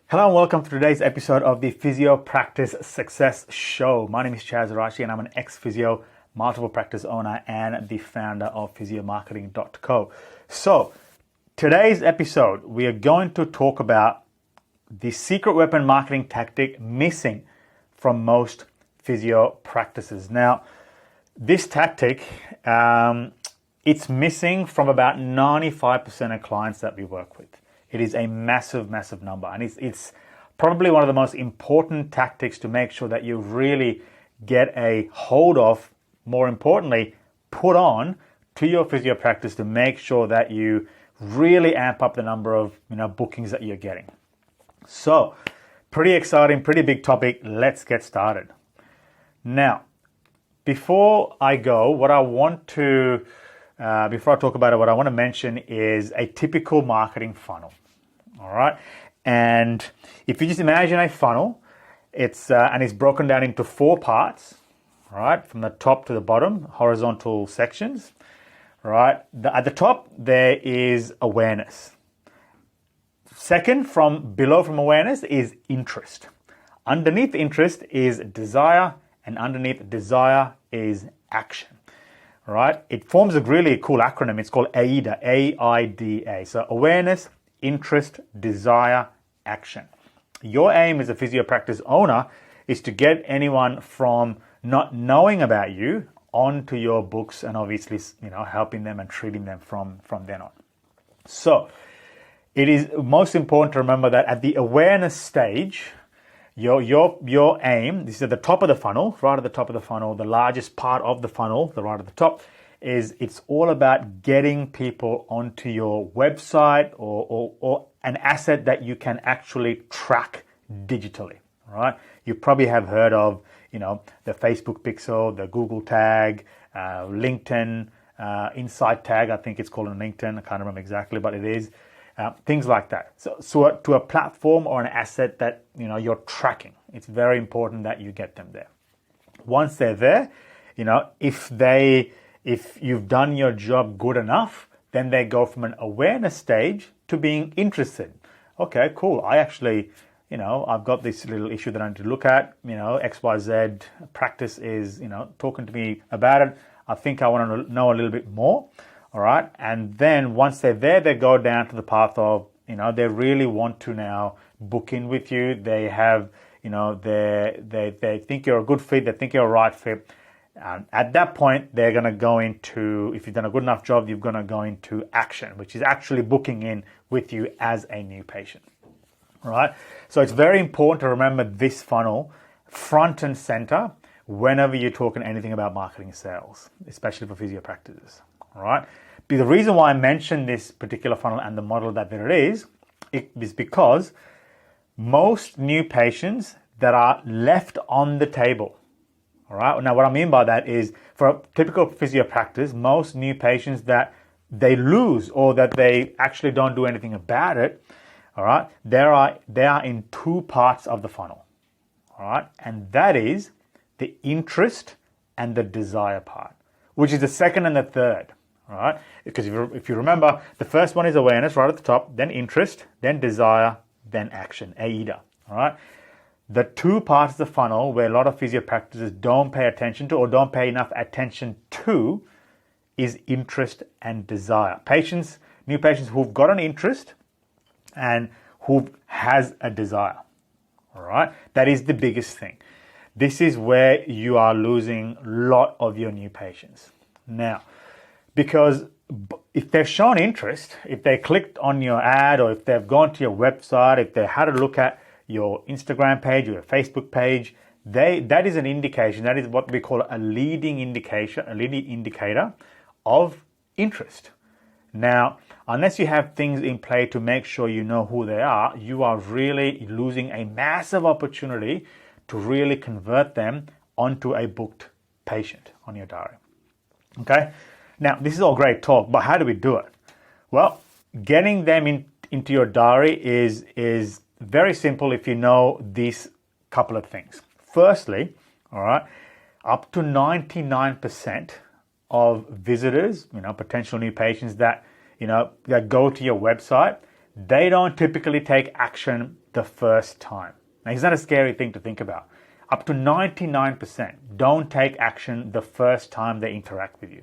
Hello and welcome to today's episode of the Physio Practice Success Show. My name is Chaz Arashi and I'm an ex-physio, multiple practice owner and the founder of physiomarketing.co. So today's episode, we are going to talk about the secret weapon marketing tactic missing from most physio practices. Now, this tactic, it's missing from about 95% of clients that we work with. It is a massive, massive number. And it's probably one of the most important tactics to make sure that you really get a hold of, more importantly, put on to your physio practice to make sure that you really amp up the number of bookings that you're getting. So, pretty exciting, pretty big topic. Let's get started. Now, before I go, before I talk about it, what I want to mention is a typical marketing funnel. All right. And if you just imagine a funnel, it's broken down into 4 parts, all right, from the top to the bottom, horizontal sections, right? At the top, there is awareness. Second, from awareness is interest. Underneath interest is desire, and underneath desire is action. Right? It forms a really cool acronym. It's called AIDA, A-I-D-A. So awareness, interest, desire, action. Your aim as a physio practice owner is to get anyone from not knowing about you onto your books and obviously, helping them and treating them from then on. So it is most important to remember that at the awareness stage, your aim, this is at the top of the funnel, right at the top of the funnel, the largest part of the funnel, the right at the top, it's all about getting people onto your website or an asset that you can actually track digitally, right? You probably have heard of, the Facebook pixel, the Google tag, LinkedIn, Insight tag, I think it's called on LinkedIn, I can't remember exactly, but it is. Things like that. So to a platform or an asset that you're tracking, it's very important that you get them there. Once they're there, if you've done your job good enough, then they go from an awareness stage to being interested. Okay, cool. I actually, I've got this little issue that I need to look at. XYZ practice is, talking to me about it. I think I want to know a little bit more. All right. And then once they're there, they go down to the path of, they really want to now book in with you. They have, they think you're a good fit. They think you're a right fit. At that point, they're going to go into, if you've done a good enough job, you're going to go into action, which is actually booking in with you as a new patient. All right. So it's very important to remember this funnel front and center whenever you're talking anything about marketing sales, especially for physio practices. All right. The reason why I mentioned this particular funnel and the model that there is because most new patients that are left on the table. All right. Now, what I mean by that is for a typical physio practice, most new patients that they lose or that they actually don't do anything about it. All right. They are in 2 parts of the funnel. All right. And that is the interest and the desire part, which is the second and the third. All right, because if you remember, the first one is awareness right at the top, then interest, then desire, then action, AIDA. All right, the 2 parts of the funnel where a lot of physio practices don't pay attention to or don't pay enough attention to is interest and desire. New patients who've got an interest and who has a desire. All right, that is the biggest thing. This is where you are losing a lot of your new patients. Now, because if they've shown interest, if they clicked on your ad or if they've gone to your website, if they had a look at your Instagram page or your Facebook page, that is an indication, that is what we call a leading indicator of interest. Now, unless you have things in play to make sure you know who they are, you are really losing a massive opportunity to really convert them onto a booked patient on your diary. Okay? Now, this is all great talk, but how do we do it? Well, getting them into your diary is very simple if you know these couple of things. Firstly, all right, up to 99% of visitors, potential new patients that, that go to your website, they don't typically take action the first time. Now, it's not a scary thing to think about. Up to 99% don't take action the first time they interact with you,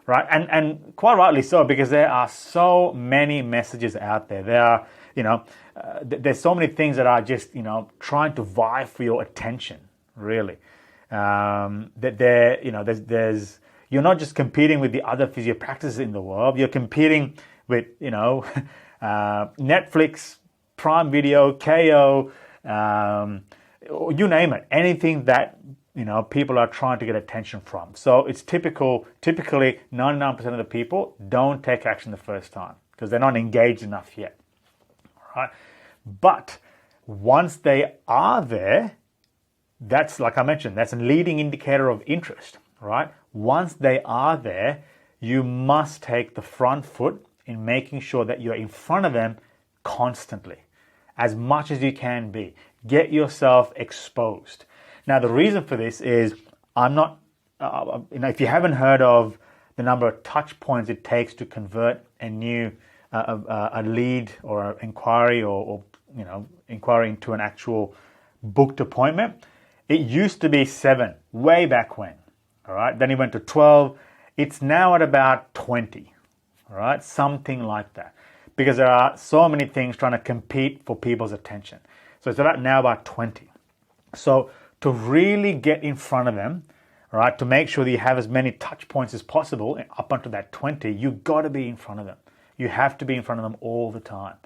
right? And quite rightly so, because there are so many messages out there. There are, there's so many things that are just, trying to vie for your attention, really. That there's you're not just competing with the other physio practices in the world. You're competing with, Netflix, Prime Video, KO, you name it, anything that people are trying to get attention from. So it's typically 99% of the people don't take action the first time because they're not engaged enough yet. All right? But once they are there, that's, like I mentioned, that's a leading indicator of interest, right? Once they are there, you must take the front foot in making sure that you're in front of them constantly, as much as you can be. Get yourself exposed. Now, the reason for this is I'm not, if you haven't heard of the number of touch points it takes to convert a new, a lead or an inquiry or inquiry into an actual booked appointment, it used to be 7 way back when. All right. Then it went to 12. It's now at about 20. All right. Something like that. Because there are so many things trying to compete for people's attention. So it's about 20. So to really get in front of them, all right, to make sure that you have as many touch points as possible up until that 20, you've got to be in front of them. You have to be in front of them all the time.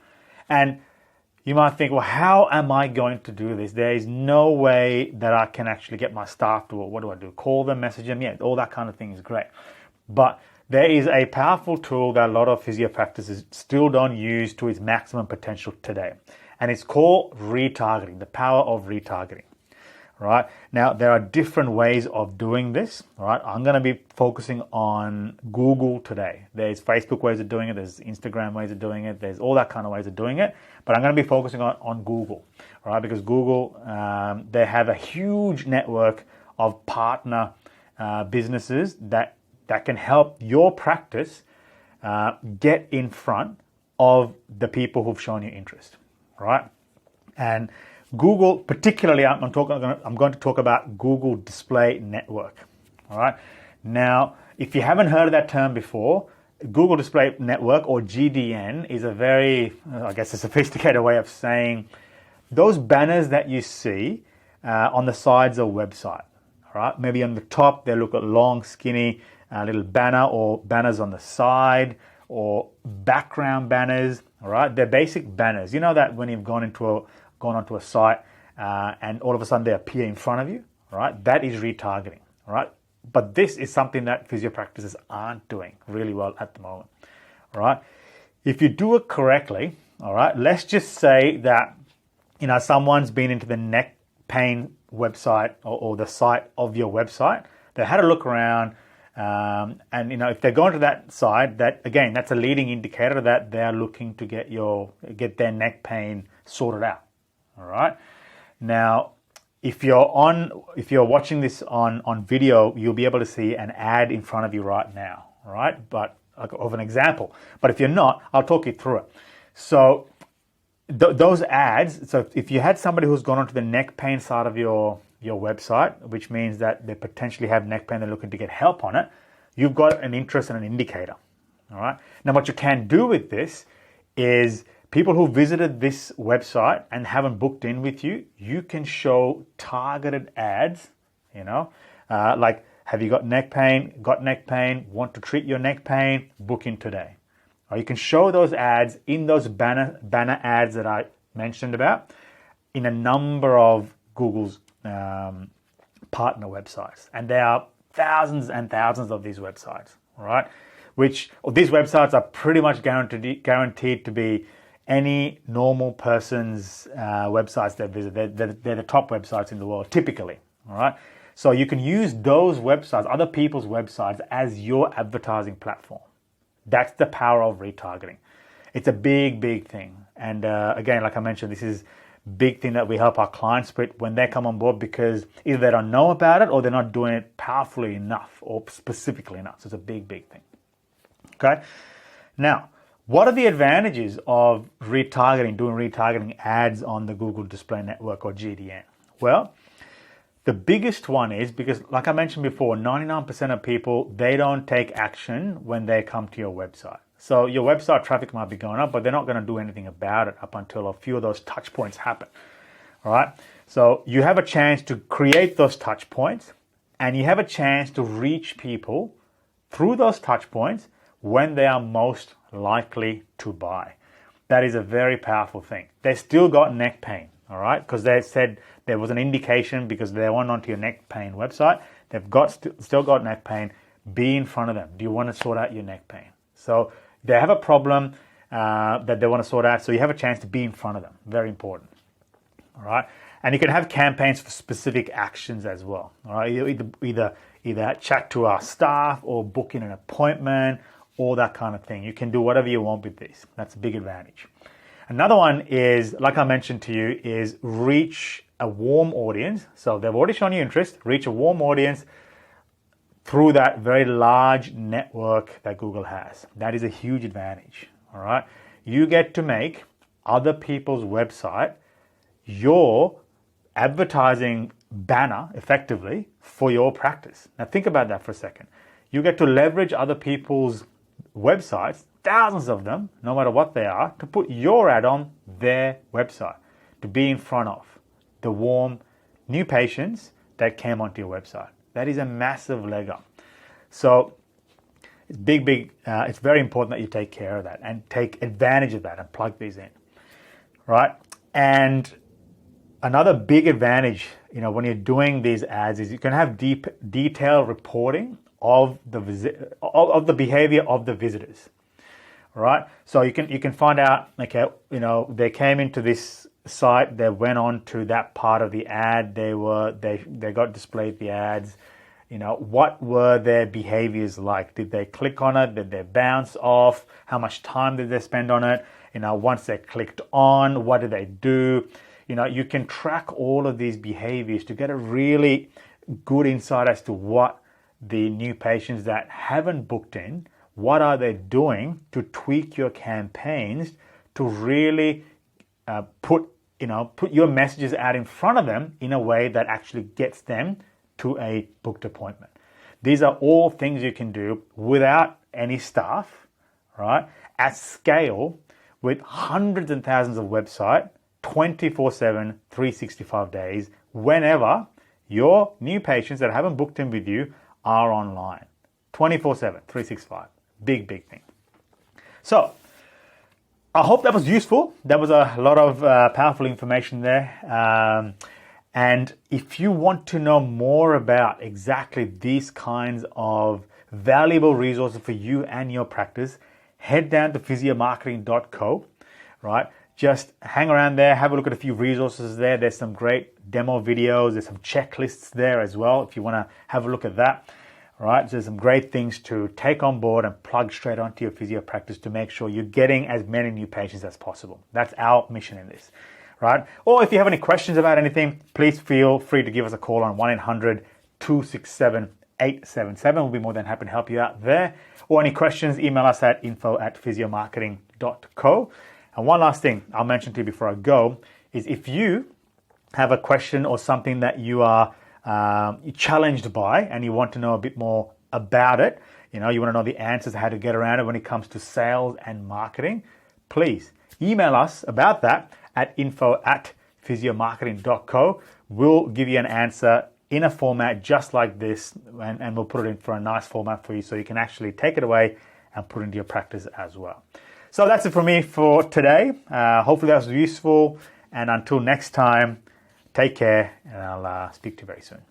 And you might think, well, how am I going to do this? There is no way that I can actually get my staff to it. What do I do? Call them, message them? Yeah, all that kind of thing is great. But there is a powerful tool that a lot of physio practices still don't use to its maximum potential today. And it's called retargeting, the power of retargeting. Right? Now, there are different ways of doing this. Right? I'm going to be focusing on Google today. There's Facebook ways of doing it. There's Instagram ways of doing it. There's all that kind of ways of doing it. But I'm going to be focusing on Google. Right? Because Google, they have a huge network of partner businesses that can help your practice get in front of the people who've shown you interest. Right? And Google, particularly, I'm going to talk about Google Display Network. All right. Now, if you haven't heard of that term before, Google Display Network, or GDN, is a very, a sophisticated way of saying those banners that you see on the sides of a website. All right. Maybe on the top they look at long, skinny little banner, or banners on the side, or background banners. All right. They're basic banners. You know that when you've gone onto a site and all of a sudden they appear in front of you, right? That is retargeting, right? But this is something that physio practices aren't doing really well at the moment, all right? If you do it correctly, all right, let's just say that, someone's been into the neck pain website or the site of your website. They had a look around, and if they go into that site, that again, that's a leading indicator that they're looking to get their neck pain sorted out. All right. Now, if you're watching this on video, you'll be able to see an ad in front of you right now. All right. But of an example. But if you're not, I'll talk you through it. So those ads. So if you had somebody who's gone onto the neck pain side of your website, which means that they potentially have neck pain, they're looking to get help on it, you've got an interest and an indicator. All right. Now, what you can do with this is, people who visited this website and haven't booked in with you, you can show targeted ads, like, have you got neck pain, want to treat your neck pain, book in today. Or you can show those ads in those banner ads that I mentioned about in a number of Google's partner websites. And there are thousands and thousands of these websites, all right? These websites are pretty much guaranteed to be any normal person's websites they visit. They're the top websites in the world, typically. All right. So you can use those websites, other people's websites, as your advertising platform. That's the power of retargeting. It's a big, big thing. And again, like I mentioned, this is a big thing that we help our clients with when they come on board, because either they don't know about it or they're not doing it powerfully enough or specifically enough. So it's a big, big thing. Okay. Now, What are the advantages of retargeting, doing retargeting ads on the Google Display Network or GDN? Well, the biggest one is because, like I mentioned before, 99% of people, they don't take action when they come to your website. So your website traffic might be going up, but they're not going to do anything about it up until a few of those touch points happen. All right. So you have a chance to create those touch points, and you have a chance to reach people through those touch points when they are most likely to buy. That is a very powerful thing. They still got neck pain. All right, because they said there was an indication because they went onto your neck pain website. They've got still got neck pain. Be in front of them. Do you want to sort out your neck pain? So they have a problem that they want to sort out. So you have a chance to be in front of them. Very important. All right, and you can have campaigns for specific actions as well. All right, either chat to our staff or book in an appointment, all that kind of thing. You can do whatever you want with this. That's a big advantage. Another one is, like I mentioned to you, is reach a warm audience. So they've already shown you interest, reach a warm audience through that very large network that Google has. That is a huge advantage, all right? You get to make other people's website your advertising banner, effectively, for your practice. Now think about that for a second. You get to leverage other people's websites, thousands of them, no matter what they are, to put your ad on their website, to be in front of the warm new patients that came onto your website. That is a massive leg up. So it's it's very important that you take care of that and take advantage of that and plug these in, right? And another big advantage, when you're doing these ads is you can have detailed reporting of the behavior of the visitors. Right, so you can find out. Okay, they came into this site. They went on to that part of the ad. They got displayed the ads. What were their behaviors like? Did they click on it? Did they bounce off? How much time did they spend on it? Once they clicked on, what did they do? You can track all of these behaviors to get a really good insight as to what the new patients that haven't booked in, what are they doing to tweak your campaigns to really put your messages out in front of them in a way that actually gets them to a booked appointment. These are all things you can do without any staff, right? At scale, with hundreds and thousands of websites, 24/7, 365 days, whenever your new patients that haven't booked in with you are online. 24/7, 365. Big thing. So I hope that was useful. That was a lot of powerful information there. And if you want to know more about exactly these kinds of valuable resources for you and your practice, head down to physiomarketing.co, right? Just hang around there, have a look at a few resources there. There's some great demo videos. There's some checklists there as well if you want to have a look at that. All right, so there's some great things to take on board and plug straight onto your physio practice to make sure you're getting as many new patients as possible. That's our mission in this, right? Or if you have any questions about anything, please feel free to give us a call on 1-800-267-877. We'll be more than happy to help you out there. Or any questions, email us at info@physiomarketing.co. And one last thing I'll mention to you before I go is if you have a question or something that you are challenged by and you want to know a bit more about it, you want to know the answers, how to get around it when it comes to sales and marketing, please email us about that at info@physiomarketing.co. We'll give you an answer in a format just like this, and we'll put it in for a nice format for you so you can actually take it away and put it into your practice as well. So that's it for me for today. Hopefully that was useful, and until next time, take care, and I'll speak to you very soon.